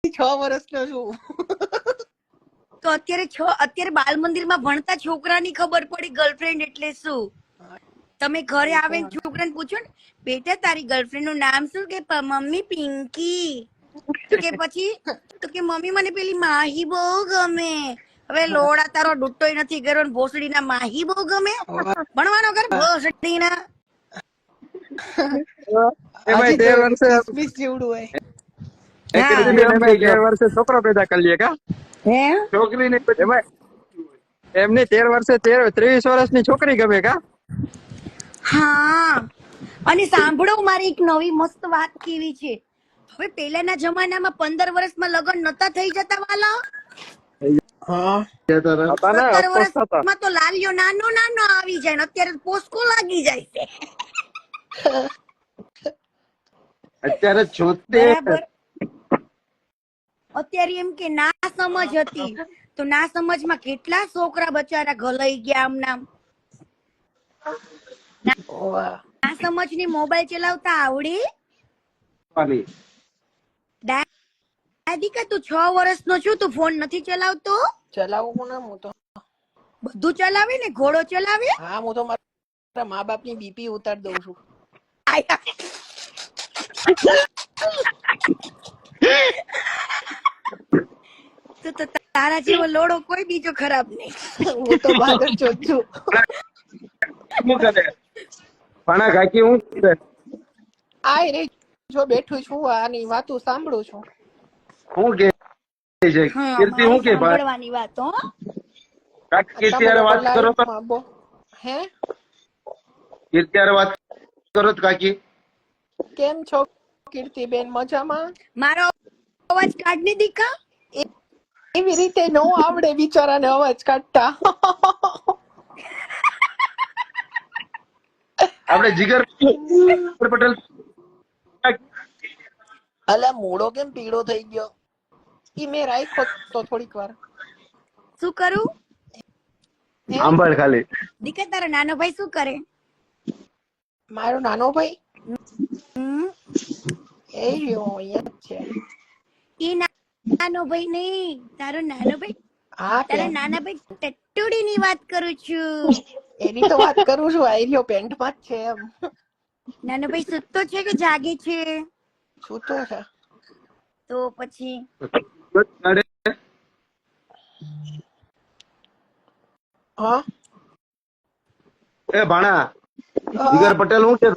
6 વર્ષનો છું. તો અત્યારે બાલ મંદિરમાં ભણતા છોકરાની ખબર પડી ગર્લફ્રેન્ડ એટલે શું. તમે ઘરે આવીને છોકરાને પૂછો ને, બેટા તારી ગર્લફ્રેન્ડ નું નામ શું? કે મમ્મી પિંકી. તો કે પછી તો કે મમ્મી મને પેલી માહી બહુ ગમે. હવે લોડા તારો ડૂટોય નથી કર્યો ને ભોસડી ના માહી બહુ ગમે. ભણવાનો કર ભોસડી ના. એમાં 13 વર્ષે કિસમિસ જેવડું હોય. એમાં 13 વર્ષે છોકરો પેદા કરી લે કા હે છોકરી ને એમાં એમની 13 વર્ષે 23 વર્ષની છોકરી ગમે કા. હા અને સાંભળો, મારી એક નવી મસ્ત વાત કેવી છે. હવે પહેલાના જમાનામાં 15 વર્ષમાં લગ્ન નતા થઈ જતા વાલા. હા 17 વર્ષમાં તો લાલિયો નાનો નાનો આવી જાય ને અત્યારે પોસ્કો લાગી જાય છે. અત્યારે બરાબર. અત્યારે એમ કે ના સમજ હતી તો ના સમજમાં કેટલા છોકરા બચારા ઘલાઈ ગયા આમના. ના સમજ ની મોબાઈલ ચલાવતા આવડી. દાદીકા તું 6 વર્ષનો છું, તું ફોન નથી ચલાવતો? ચલાવું ને હું તો બધું ચલાવે ને, ઘોડો ચલાવે. હા હું તો મારા મા બાપ ની બીપી ઉતાર દઉં છું. તો તારા જેવો લોડો કોઈ બીજો ખરાબ નહીં. હું તો બાગર ચોર છું. પાણા કાકી હું કરે? આય રે જો બેઠું છું, આની વાતો સાંભળું છું. હું કે છે કીર્તિ હું કે ભાઈ સાંભળવાની વાત હો. કાકી તમે ત્યારે લોકો વાત કરો તો લાઈવમાં હે કીર્તિ ત્યારે વાત કરો તો કાકી. કેમ છો કીર્તિબેન? મજામાં? મારો અવાજ કાઢ ને દીકા. એવી રીતે નો આવડે બિચારાને અવાજ કાઢતા. આપણે જીગર પટેલ અલા મૂળો કેમ પીળો થઈ ગયો? ઈ મેં રાખ્યો તો થોડીક વાર. શું કરું? આંબળ ખાલી. દીકા તારો નાનો ભાઈ શું કરે? મારો નાનો ભાઈ હમ એ રહ્યો અહીંયા જ છે. ઈ નાનો ભાઈ નહીં, તારો નાનો ભાઈ. હા તારા કેમ? નાના ભાઈ ટટ્ટુડી ની વાત કરું છું. એની તો વાત કરું છું. આ રહ્યો પેન્ટમાં જ છે એમ. નાનો ભાઈ સૂતો છે કે જાગે છે? સૂતો છે. તો પછી હા એ ભાણા જીગર પટેલ હું કે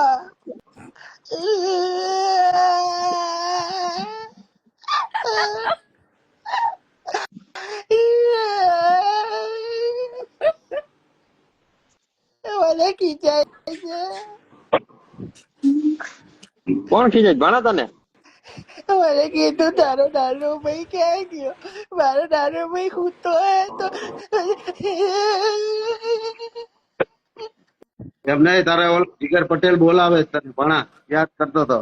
મને ખીચાય છે. કોણ ખીજાય ભાણા તને? મને કીધું તારો નાનો ભાઈ ક્યાં ગયો? મારો નાનો ભાઈ સૂતો હે તો એમ નહીં, તારે ઓલો જીગર પટેલ બોલાવે તને ભાણા યાદ કરતો તો.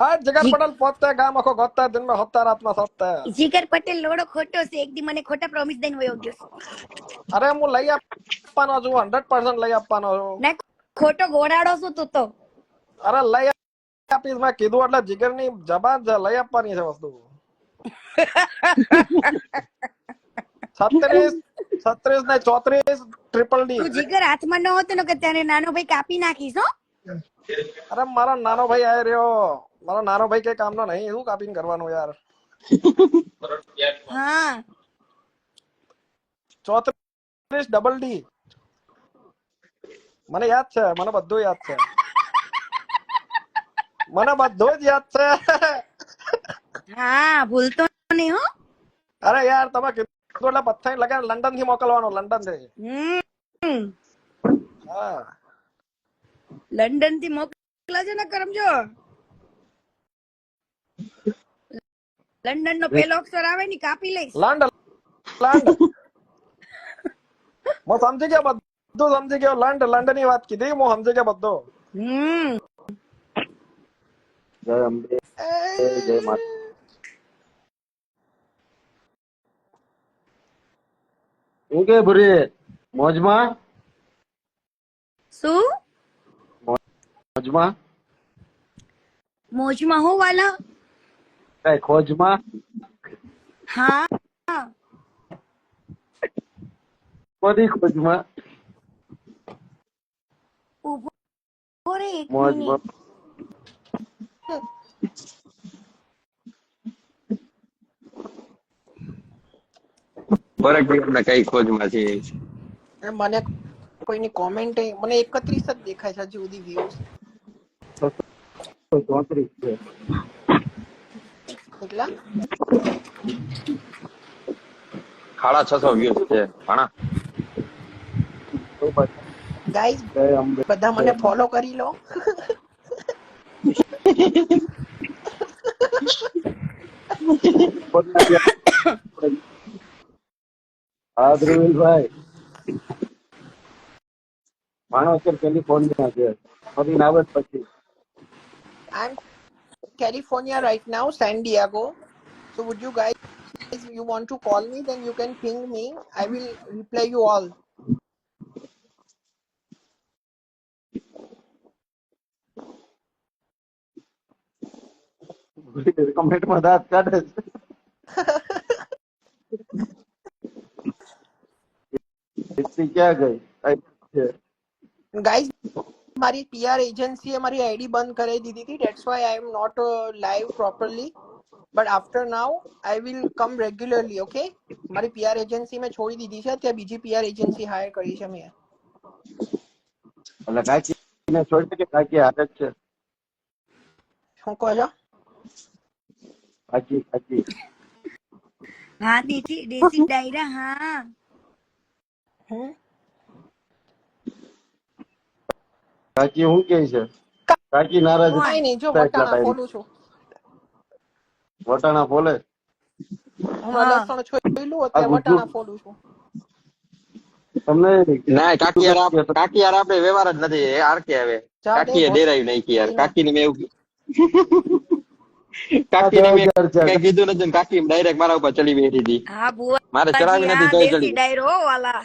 હા જગર પટેલ પોતે ગામ આખો ગોતા દિન માં હોતા રાતમાં સત્તા. જીગર પટેલ લોડો ખોટો છે. એક દી મને ખોટા પ્રોમિસ દઈને વયો ગયો. અરે હું લઈ આપવાનો છું, 100% લઈ આપવાનો છું. ના ખોટો ગોરાડો છું તું તો. અરે લઈ આપીશ, મેં કીધું એટલે જીગર ની જબાન છે, લઈ આપવાની છે વસ્તુ. 36 ને 34 ટ્રિપલ ડી. તું જીગર હાથમાં ન હોતો ને કે ત્યારે નાનો ભાઈ કાપી નાખીશ હો. અરે મારો નાનો ભાઈ આવી રહ્યો. મારો નાનો ભાઈ કઈ કામનો નહીં, શું કાપીને કરવાનું યાર. હા 34 ડબલ ડી. મને યાદ છે, મને બધું યાદ છે, મને બધું જ યાદ છે. હા ભૂલતો નહીં હો. અરે યાર તમે કીધું એટલે પથ્થાઈ લગાવીને લંડન થી મોકલવાનો, લંડન થી. હા લંડન થી મોકલાજો ને કરમજો. લંડન નો પેલો અક્ષર આવે ને કાપી લઈશ. લંડ લંડ હું સમજી ગયો, બધું સમજી ગયો. લંડ ની વાત કીધી, હું સમજી ગયો બધું. જય અંબે, જય માતા. હું કે ભૂરી મોજમાં? શું મોજમાં મોજમાં હો વાલા? કઈ ખોજમાં? હા બધી ખોજમાં ઉભો રે એક મોજ મિનિટ. ફરક પડે કઈ ખોજમાં છે. મને કોઈની કોમેન્ટ મને 31 જ દેખાય છે હજી સુધી વ્યૂઝ. 634 છે. કેટલા? 650 વ્યૂઝ છે ઘણા. તો બધા ગાઈઝ જય અંબે. બધા મને ફોલો કરી લો. હા ધ્રુવીલભાઈ, માણસર કેલિફોર્નિયા છે. ફરીને આવે જ પછી. આઈ એમ California right now, San Diego. So would you guys, you want to call me, then you can ping me. I will reply you all. કમેન્ટમાં દાંત કાઢે છે. દીપ્તિ ક્યાં ગઈ? છે. Guys, મારી PR એજન્સીએ મારી આઈડી બંધ કરી દીધી હતી. That's why I am not live properly. But after now, I will come regularly, okay? મારી PR એજન્સી મેં છોડી દીધી છે. ત્યાં બીજી PR એજન્સી હાયર કરી છે મેં. એટલે કાકીને છોડી કે કાકી હારે જ છે? શું કહો છો? કાકી હા દેશી ડાયરા. હા કાકી શું કે છે? કાકી નારાજ કોણ? કાંઈ નહીં, જો હતા એટલા વટાણા ટાઈમ. ફોલું છું. વટાણા ફોલે. હમણાં હા લસણ છોયલું, આ અત્યારે ગુજ્જુ વટાણા ફોલું છું. તમને ના કાકી યાર આપણે વ્યવહાર જ નથી. આરકે હવે જાવ દે કાકીએ ડેરાયું નાખી યાર. ભોસડીના. કાકીને મેં એવું આ કાકીને મેં 2000 છે. કઈ કીધું નથી ને કાકી ડાયરેક્ટ મારા ઉપર ચડી બેઠી હતી. હા મારે બુઆજી, ચડાવી નથી હા તોય દેશી ચડી. ડાયરો હો વાલા.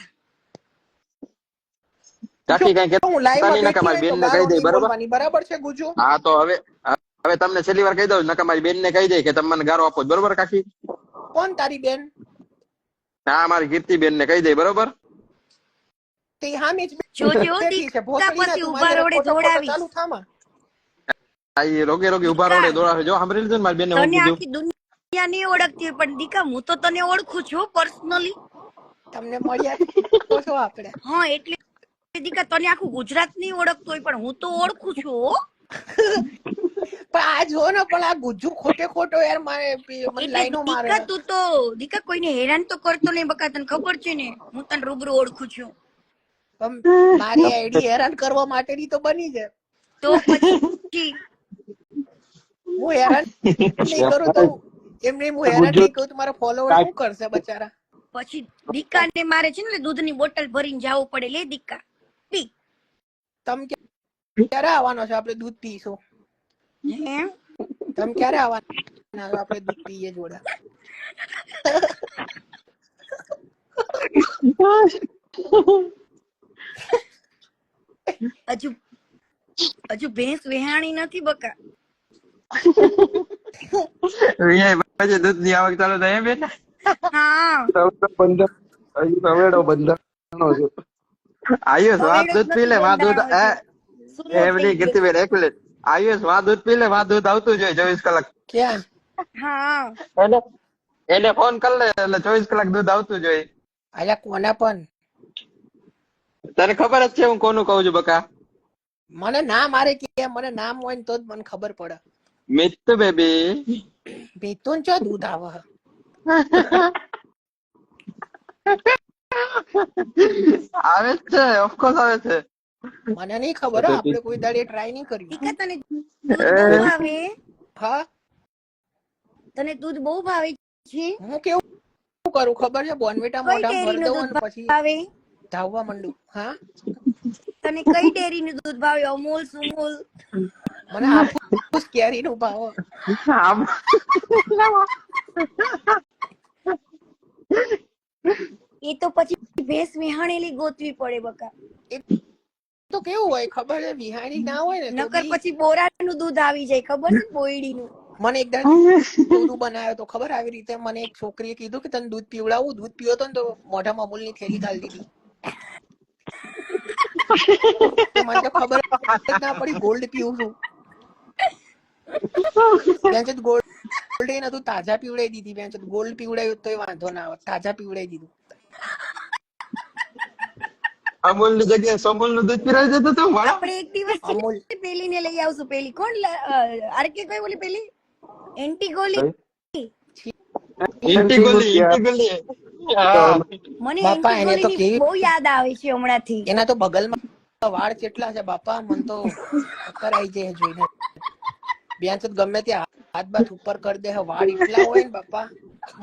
કાકી કઈ હું લાઈવ કહેતા માં નહીં નકા બેઠી મારી હોય તો બેન ને કહી ગાળો દે નહીં બરોબર. બોલવાની, બરાબર છે ગુજુ? હા તો હવે તમને છેલ્લી વાર કહી દઉં નકા મારી બેન ને કહી દે કે તમે મને ગારો આપો બરોબર કાકી. કોણ તારી બેન? હા મારી કીર્તિ બેન ને કહી દે બરોબર. તે હામે જ જોજો બેઠી છે દીકા ભોસડીના. પછી તું ઉભા મારી હારે રોડે ખોટો ખોટો દોડાવીશ. ચાલુ થામાં. આ ઈ રોગે ઉભા દીકા રોડે દોડાવે. જો સાંભળી લીધું ને મારી બેન ને હું તને કીધું. આખી દુનિયા નહીં ઓળખતી હોય પણ દીકા હું તો તને ઓળખું છું પર્સનલી. તમને મળ્યા તો છો આપણે. હા એટલે દીકા તને આખું ગુજરાત નહીં ઓળખતું હોય પણ હું તો ઓળખું છું હો. પણ આ જો ને, પણ આ ગુજ્જુ ખોટે ખોટો યાર મને એટલે લાઈનો મારે. દીકા તું તો દીકા કોઈને હેરાન તો કરતો નહીં બકા, તને ખબર છે ને હું તને રૂબરૂ ઓળખું છું. મારી આઈડી હેરાન કરવા માટેની તો બની છે. તો પછી હું હેરાન નહીં કરું તો એમને હું હેરાન નહીં કરું તો મારા ફોલોવર શું કરશે બચારા? પછી દીકાને મારે છે ને દૂધની બોટલ ભરીને જવું પડે. લે દીકા પી. તમે ક્યારે આવવાનો છો? આપણે દૂધ પીશું. હે તમે ક્યારે આવવાના છો? આપણે દૂધ પીએ જોડા. હજુ ભેંસ વેહાણી નથી બકા. પછી દૂધ ની આવક ચાલુ થાય બેન. હા 15 હજી નવેડો બંધાનો છે. આયુષ વાત દૂધ પી લે વાત દૂધ એમની હા કીર્તિબેન એક મિનિટ. આયુષ વાત દૂધ પી લે વાત દૂધ આવતું જોઈએ 24 કલાક. ક્યાં? એને ફોન કર લે એટલે 24 કલાક દૂધ આવતું જોઈએ. અલ્યા કોને પણ? તને ખબર જ છે હું કોનું કહું છું બકા. મને નામ મારે કે મને નામ હોય ને તો જ મને ખબર પડે. મિત્તુ બેબી. પીતું ચો દૂધ આવે. આવે જ છે ઓફકોર્સ આવે છે. મને નહીં ખબર. આપણે કોઈ દાડે ટ્રાય નહીં કર્યું. દીકા તને દૂધ બહુ ભાવે? હા, તને દૂધ બહુ ભાવે છે? હું કેવું કરું ખબર છે? બોનવેટા કઈ મોઢામાં ભરી ડેરીનું દઉં દૂધ અને પછી ભાવે? ધાવવા માંડું. હા, તને કઈ ડેરીનું દૂધ ભાવે? અમૂલ સુમૂલ? મને હાફૂસ કેરીનું ભાવ. એ તો પછી ભેંસ વિહાણેલી ગોતવી પડે બકા. એ તો કેવું હોય ખબર છે? વિહાણી ના હોય ને તો નકર બી પછી બોરાનું દૂધ આવી જાય ખબર છે? બોયડીનું. મને એક દાડો બનાવ્યો તો ખબર આવી રીતે મને એક છોકરીએ કીધું કે તને દૂધ પીવડાવું, દૂધ પીવો તો ને તો મોઢામાં અમૂલની થેલી ગાળી દીધી. તો મને તો ખબર જ ના પડી ગોલ્ડ પીવું છું. ત્યાં ગોલ્ડ એ નતું, તાજા પીવડાવી દીધી. ત્યાં ગોલ્ડ પીવડાવ્યું તો વાંધો ના આવે, તાજા પીવડાવી દીધું. અમૂલ ની જગ્યાએ સમૂલ નું દૂધ પીરાઈ જતું હતું. આપણે એક દિવસ અમૂલ પેલી ને લઈ આવશું. પેલી કોણ આરકે કઈ બોલી પેલી એન્ટીગોલી. મને બાપા એને તો એન્ટીગોલી બહુ યાદ આવે છે હમણાંથી. એના તો બગલમાં વાળ કેટલા છે બાપા, મને તો ચક્કર આવી જાય જોઈને. બેન ગમે ત્યાં હાથ બાથ ઉપર કરી દે, વાળ એટલા હોય ને બાપા.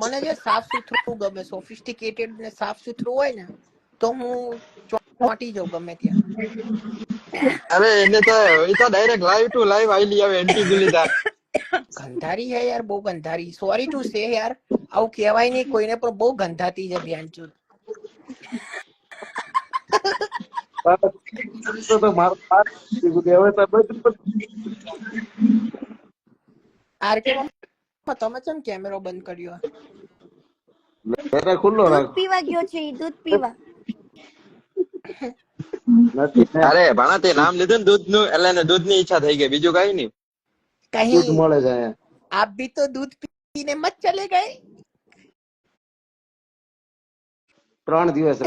મને જે સાફ સુથરું ગમે, સોફિસ્ટિકેટેડ ને સાફ સુથરું હોય ને તો હું ચોંટી જાઉં ગમે ત્યાં. અરે એને તો એ તો ડાયરેક્ટ લાઈવ ટુ લાઈવ આઈલી આવે એન્ટીગોલી તાર. ગંધારી હે યાર, બહુ ગંધારી. સોરી ટુ સે યાર, આવું કહેવાય નહીં કોઈને, પણ બહુ ગંધાતી છે બેન ચોદ. આરકે તમે કેમ કેમેરો બંધ કર્યો? દૂધ પીવા ગયો છે, દૂધ પીવા. અરે ભણા તે નામ લીધું ને દૂધ નું, એટલે દૂધ ની ઈચ્છા થઈ ગઈ, બીજું કઈ નહીં. કहीं મળે છે આપ ભી તો દૂધ પીને મત ચલે ગए. 3 દિવસ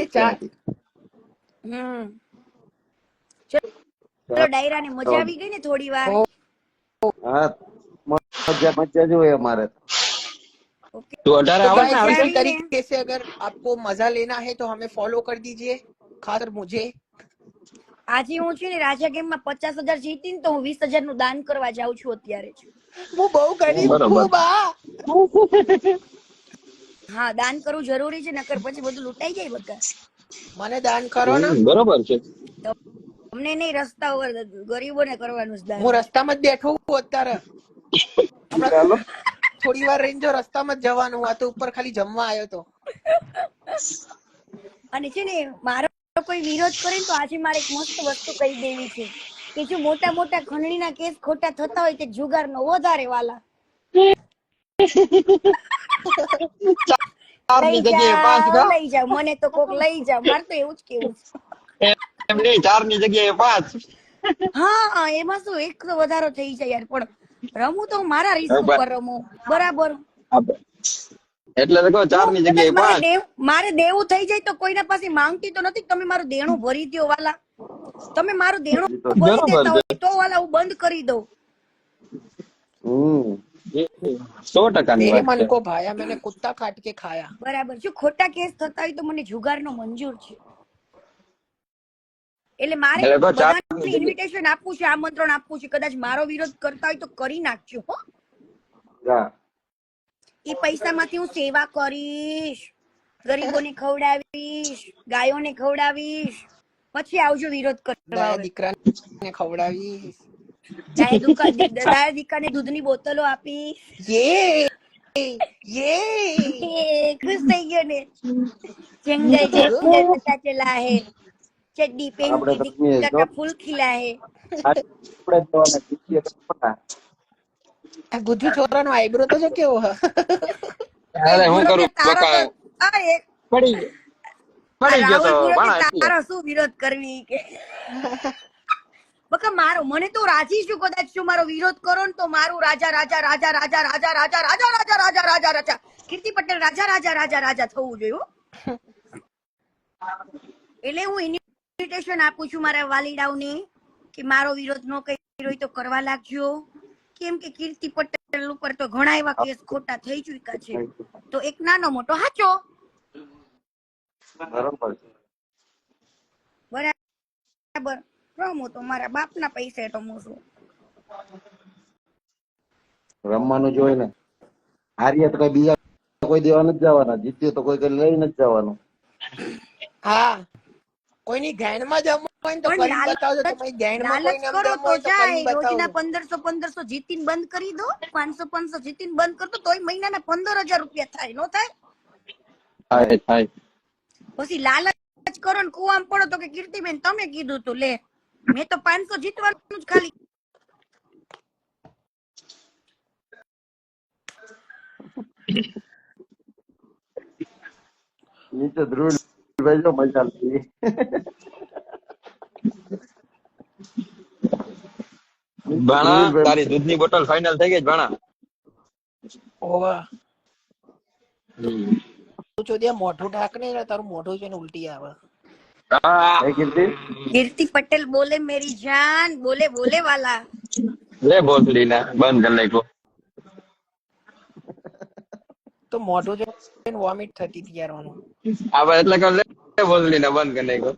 ચલો ડાયરા ને મજા આવી ગઈ ને થોડી વાર. હા, મજા જ હોય અમારે. તું 18 आवर में इसी आवे तरीके से अगर आपको मजा लेना है तो हमें फॉलो कर दीजिए, खासकर मुझे. આજે હું છે ને રાજા ગેમ માં 50,000 જીતી ને તો હું 20,000 નું દાન કરવા જાઉં છું અત્યારે જ. હું બહુ ગરીબ છું બા. હા, દાન કરવું જરૂરી છે, નકર પછી બધું લૂંટાઈ જાય બધા. મને દાન કરો ને. બરોબર છે. અમને નહીં, રસ્તા ઉપર ગરીબોને કરવાનું છે દાન. હું રસ્તામાં જ બેઠો છું અત્યારે. હમણાં થોડી વાર રહીને જો રસ્તામાં જ જવાનું, આ તો ઉપર ખાલી જમવા આવ્યો તો. અને છે ને મારો કોઈ વિરોધ કરે તો આજે મારે એક મસ્ત વસ્તુ કહી દેવી છે કે જો મોટા મોટા ખંડણીના કેસ ખોટા થતા હોય તે જુગારનો વધારે વાલા. લઈ જાવ મને તો કોક લઈ જાવ, મારે તો એવું જ કેવું છે. એમની 4 ની જગ્યાએ 5. હા, એમાં શું એક તો વધારો થઈ જાય યાર, પણ રમું તો મારા રિસ્ક ઉપર રમું, બરાબર. એટલે તો 4 ની જગ્યાએ 5. મારે દેવું થઈ જાય તો કોઈના પાસે માંગતી તો નથી. તમે મારું દેણું ભરી દો વાલા, તમે મારું દેણું ભરી દેતા હોય તો વાલા હું બંધ કરી દઉં. 100% मेरे मन को भाया, मैंने कुत्ता काट के खाया. બરાબર. જો ખોટા કેસ થતા હોય તો મને જુગારનો મંજૂર છે. એટલે મારે બધાને ઇન્વિટેશન આપવું છે, આમંત્રણ આપવું છે. કદાચ મારો વિરોધ કરતા હોય તો કરી નાખજો હો. એ પૈસામાંથી હું સેવા કરીશ, ગરીબોને ખવડાવીશ, ગાયોને ખવડાવીશ, પછી આવજો વિરોધ કરવા. દીકરાને ખવડાવીશ, દાયા દીકરાને દૂધની બોતલો આપીશ. ખુશ થઈ ગયો ને. જંગલ જંગલ પતા ચલા હે, ચड्डी पहन के दिक्कत का फूल खिला है. આ ગુજ્જુ છોકરાનો આઈબ્રો તો જો કેવો હ. અરે હું કરું પડી ગયો તો તારો શું વિરોધ કરવી કે બકા મારો, મને તો રાજી છું. કદાચ જો મારો વિરોધ કરો ને તો મારું રાજા રાજા રાજા રાજા રાજા રાજા રાજા રાજા રાજા રાજા રાજા કીર્તિ પટેલ રાજા રાજા રાજા રાજા થવું જોઈએ. એટલે હું ઇન્વિટેશન આપું છું મારા વાલીડાઓને કે મારો વિરોધ ન કર્યો તો કરવા લાગજો. કેમ કે કીર્તિ પટેલ ઉપર તો ઘણા એવા કેસ ખોટા થઈ ચુક્યા છે, તો એક નાનો મોટો હાચો. બરાબર. રમો તો મારા બાપના પૈસે રમું છું. રમવાનું જોઈ ને, હારીએ તો કઈ બીજા કોઈ દેવા નથી જવાના, જીત્યો તો કોઈ કઈ લઈ નથી જવાનું. હા, કોઈની ગાયનમાં જમવું હોય ને તો કરી બતાવજો. તમારી ગાયનમાં કોઈને એમ જમવું હોય તો કરી બતાવજો. રોજના 1500 જીતીને બંધ કરી દો, 500 જીતીને બંધ કરી દો, તોય મહિનાના 15,000 રૂપિયા થાય. નો થાય? પછી લાલચ કરો ને કુવામાં પડો તો કે કીર્તિબેન તમે કીધું તું, લે મેં તો 500 જીતવાનું જ ખાલી નીચે ધ્રુવભાઈ જો મજા આવી. ભાણા તારી દૂધની બોટલ ફાઇનલ થઈ ગઈ ભાણા. ઓવા તું ચોદિયા મોઢું ઢાક ને તારું મોઢું જોઈને ઉલટી આવે. એ કીર્તિ कीर्ति पटेल बोले मेरी जान बोले बोले वाला લે બોતલી ના બંધ કરી નાખ્યો. તો મોઢું જોઈને વોમિટ થતી હતી યાર મને. આ એટલે કે લે બોતલી ના બંધ કરી નાખ્યો.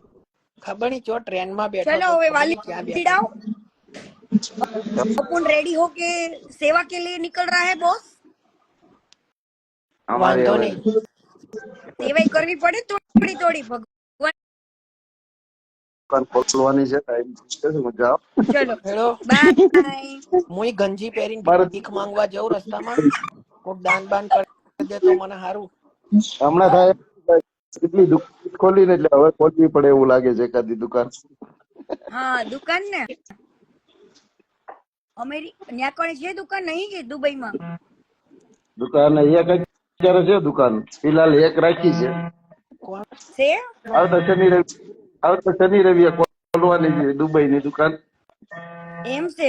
ખબર નહીં ચો ટ્રેન માં બેઠો चलो તો वे ખબર वाली નહીં ક્યાં બેઠો. चिड़ाओ अपन रेडी होके सेवा के लिए निकल रहा है बॉस અમારી વાંધો હવે નહીં. सेवा करनी पड़े थोड़ी थोड़ी भगवान દુકાન ખોલવાની છે, ટાઈમ છે, મજા આવે. चलो હેલો बाय હું ગંજી પહેરીને મારે- ભીખ માંગવા જાઉં રસ્તામાં. કોક દાન બાન કરી દે તો મને સારું. હમણાં થાય કેટલી દુકાન ખોલી ને એટલે હવે ખોલવી પડે એવું લાગે છે એકાદી દુકાન. हाँ दुकान ने अमेरी न्या कोने छे दुकान नहीं के दुबई में દુકાન એક અત્યારે છે દુકાન, ફિલહાલ એક રાખી છે. કોણ से આવતા શનિ રવિ ખોલવાની છે દુબઈ ની દુકાન. एम से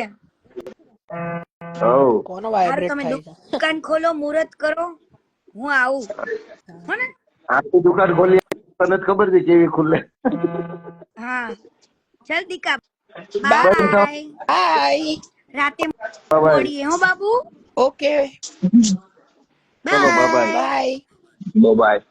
હવ કોનો यार વાઇબ્રેટ તમે થાય છે? दुकान खोलो मुहूर्त करो હું આવું હો ને આખી દુકાન ખોલી તને જ ખબર છે કેવી ખુલે. હા ચલ દીકા Bye. બાય હાય રાતે Bye. મળીએ હો બાબુ ઓકે ચલો, bye bye. બાય. બાય.